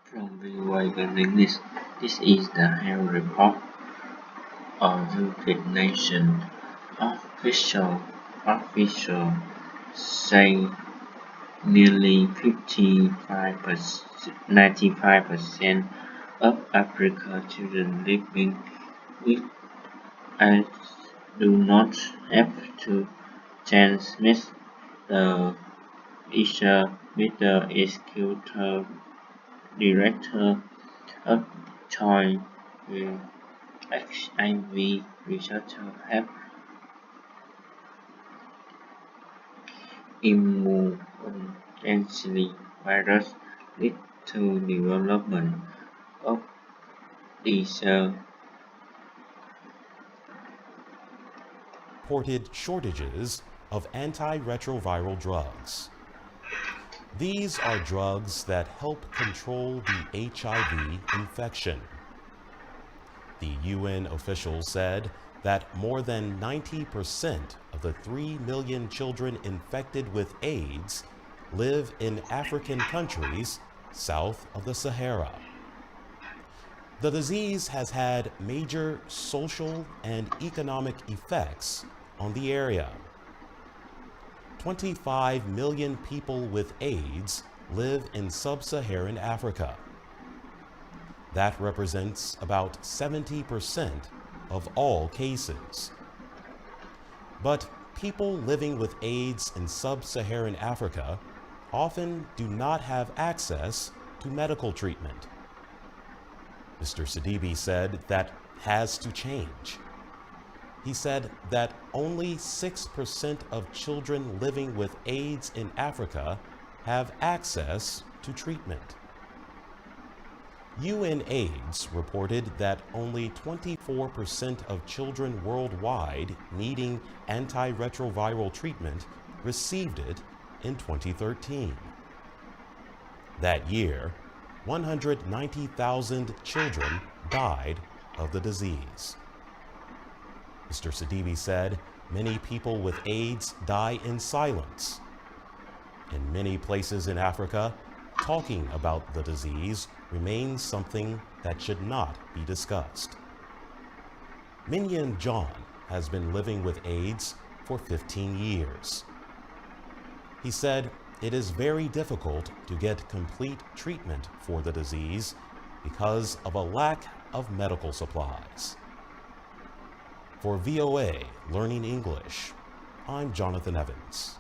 From VOA English, this is the health report of United Nations. Officials say nearly 95% of African children living with AIDS do not have to transmit the with the executive director of Child HIV Research have immunogenicity virus lead to development of T-cell reported shortages of antiretroviral drugs. These are drugs that help control the HIV infection. The UN officials said that more than 90% of the 3 million children infected with AIDS live in African countries south of the Sahara. The disease has had major social and economic effects on the area. 25 million people with AIDS live in sub-Saharan Africa. That represents about 70% of all cases. But people living with AIDS in sub-Saharan Africa often do not have access to medical treatment. Mr. Sidibe said that has to change. He said that only 6% of children living with AIDS in Africa have access to treatment. UNAIDS reported that only 24% of children worldwide needing antiretroviral treatment received it in 2013. That year, 190,000 children died of the disease. Mr. Sidibe said many people with AIDS die in silence. In many places in Africa, talking about the disease remains something that should not be discussed. Minyan John has been living with AIDS for 15 years. He said it is very difficult to get complete treatment for the disease because of a lack of medical supplies. For VOA Learning English, I'm Jonathan Evans.